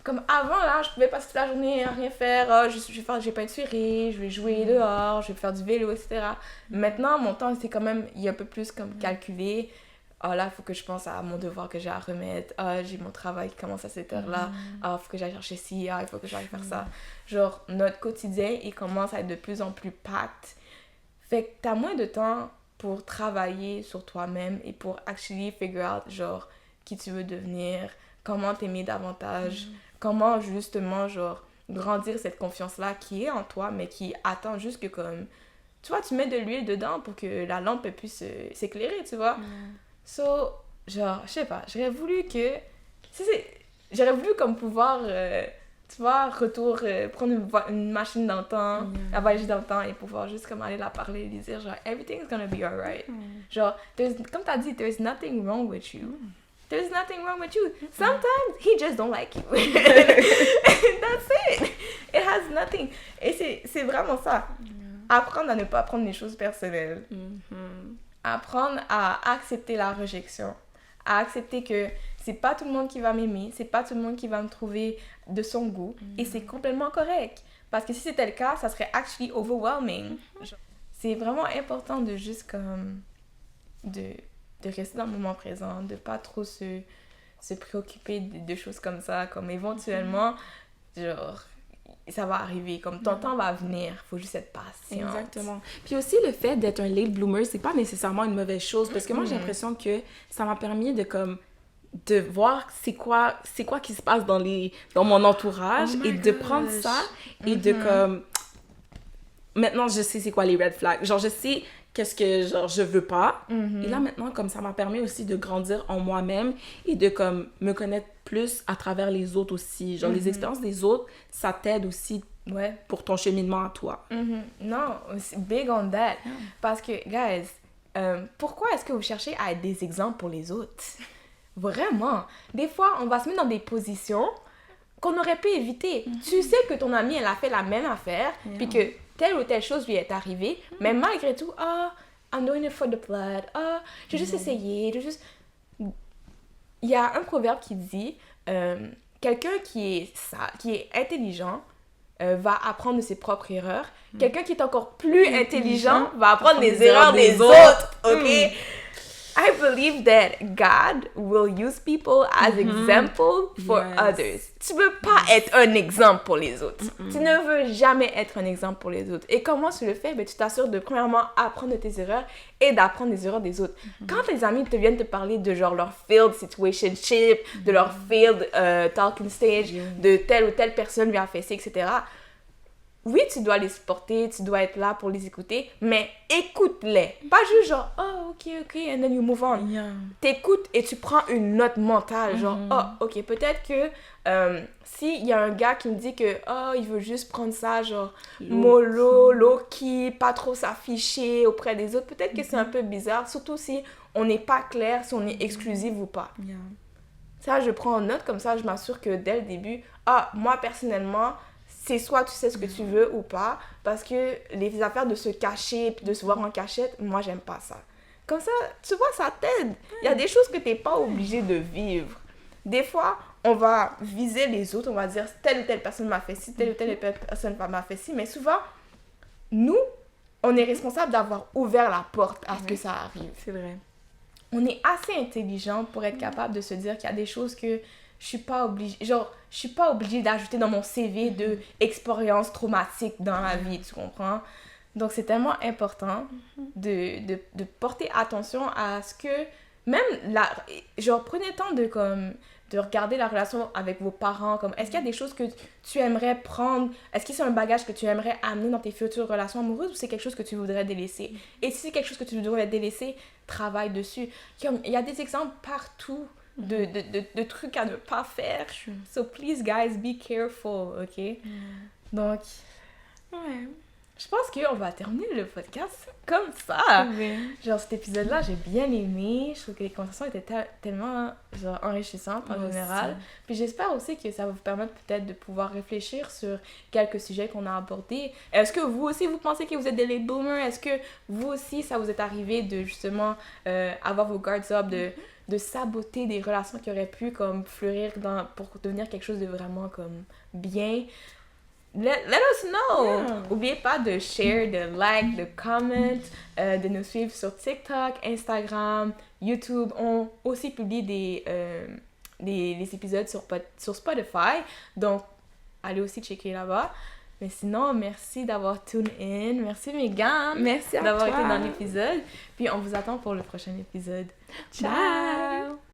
Comme avant, là, je pouvais passer toute la journée à rien faire. Je vais peinturer, je vais jouer dehors, je vais faire du vélo, etc. Maintenant, mon temps, c'est quand même, il est un peu plus comme calculé. Ah là, il faut que je pense à mon devoir que j'ai à remettre. Ah, j'ai mon travail qui commence à cette heure-là. Ah, il faut que j'aille chercher ci. Ah, il faut que j'aille faire ça. Genre, notre quotidien, il commence à être de plus en plus packed. Fait que t'as moins de temps pour travailler sur toi-même et pour actually figure out, genre, qui tu veux devenir, comment t'aimer davantage, comment justement, genre, grandir cette confiance-là qui est en toi, mais qui attend juste que, comme, tu vois, tu mets de l'huile dedans pour que la lampe puisse s'éclairer, tu vois. So, genre, je sais pas, j'aurais voulu que... J'aurais voulu comme pouvoir, tu vois, prendre une machine dans le temps, la voyager dans le temps et pouvoir juste comme aller la parler et lui dire genre « Everything's gonna be alright ». Genre, comme t'as dit, there's nothing wrong with you. There's nothing wrong with you. Sometimes he just don't like you. That's it. It has nothing. Et c'est vraiment ça. Apprendre à ne pas prendre les choses personnelles. Apprendre à accepter la rejection. À accepter que c'est pas tout le monde qui va m'aimer, c'est pas tout le monde qui va me trouver de son goût, et c'est complètement correct. Parce que si c'était le cas, ça serait actually overwhelming. C'est vraiment important de juste comme... de rester dans le moment présent, de pas trop se préoccuper de choses comme ça, comme éventuellement, genre... ça va arriver, comme ton temps va venir, faut juste être patient. Exactement. Puis aussi le fait d'être un late bloomer, c'est pas nécessairement une mauvaise chose, parce que moi j'ai l'impression que ça m'a permis de voir c'est quoi qui se passe dans mon entourage, et de prendre ça et de comme maintenant je sais c'est quoi les red flags, genre je sais qu'est-ce que genre je veux pas, et là maintenant comme ça m'a permis aussi de grandir en moi-même et de comme me connaître plus à travers les autres aussi, genre les expériences des autres, ça t'aide aussi pour ton cheminement à toi. Non, c'est big on that. Parce que guys, pourquoi est-ce que vous cherchez à être des exemples pour les autres? Vraiment, des fois on va se mettre dans des positions qu'on aurait pu éviter. Tu sais que ton amie elle a fait la même affaire, puis que telle ou telle chose lui est arrivée, mais malgré tout, I'm doing it for the blood, j'ai juste essayé, il y a un proverbe qui dit quelqu'un qui est intelligent va apprendre de ses propres erreurs, quelqu'un qui est encore plus intelligent va apprendre des erreurs des autres, ok? I believe that God will use people as example for others. Tu veux pas être un exemple pour les autres. Tu ne veux jamais être un exemple pour les autres. Et comment tu le fais? Ben, tu t'assures de, premièrement, apprendre de tes erreurs et d'apprendre des erreurs des autres. Quand tes amis te viennent te parler de genre leur failed situationship, de leur failed talking stage, de telle ou telle personne lui a fait ça, etc., oui, tu dois les supporter, tu dois être là pour les écouter, mais écoute-les. Pas juste genre, oh, ok, and then you move on. Yeah. T'écoutes et tu prends une note mentale, genre, Mhm. oh, ok, peut-être que s'il y a un gars qui me dit que, oh, il veut juste prendre ça, genre, mollo, low-key, pas trop s'afficher auprès des autres, peut-être que c'est un peu bizarre, surtout si on n'est pas clair, si on est exclusif ou pas. Yeah. Ça, je prends en note, comme ça, je m'assure que dès le début, moi, personnellement, c'est soit tu sais ce que tu veux ou pas, parce que les affaires de se cacher puis de se voir en cachette, moi, j'aime pas ça. Comme ça, tu vois, ça t'aide. Il y a des choses que t'es pas obligé de vivre. Des fois, on va viser les autres, on va dire telle ou telle personne m'a fait ci, telle ou telle personne m'a fait ci, mais souvent, nous, on est responsable d'avoir ouvert la porte à ce que ça arrive. C'est vrai. On est assez intelligent pour être capable de se dire qu'il y a des choses que je suis pas obligée d'ajouter dans mon CV de expérience traumatique dans la vie, tu comprends? Donc c'est tellement important de porter attention à ce que même prenez le temps de regarder la relation avec vos parents, comme est-ce qu'il y a des choses que tu aimerais prendre, est-ce que c'est un bagage que tu aimerais amener dans tes futures relations amoureuses ou c'est quelque chose que tu voudrais délaisser? Et si c'est quelque chose que tu voudrais délaisser, travaille dessus. Il y a des exemples partout de trucs à ne pas faire. So please guys, be careful, ok? Donc, Ouais. je pense qu'on va terminer le podcast comme ça. Ouais. Genre, cet épisode-là, j'ai bien aimé. Je trouve que les conversations étaient tellement genre, enrichissantes en général. Puis j'espère aussi que ça va vous permettre peut-être de pouvoir réfléchir sur quelques sujets qu'on a abordés. Est-ce que vous aussi, vous pensez que vous êtes des late boomers? Est-ce que vous aussi, ça vous est arrivé de justement avoir vos guards up, de saboter des relations qui auraient pu comme fleurir pour devenir quelque chose de vraiment comme bien? Let us know! Yeah. N'oubliez pas de share, de like, de comment, de nous suivre sur TikTok, Instagram, YouTube. On aussi publie des épisodes sur Spotify. Donc, allez aussi checker là-bas. Mais sinon, merci d'avoir tune in. Merci Megan Merci à d'avoir toi. été dans l'épisode. Puis on vous attend pour le prochain épisode. Ciao.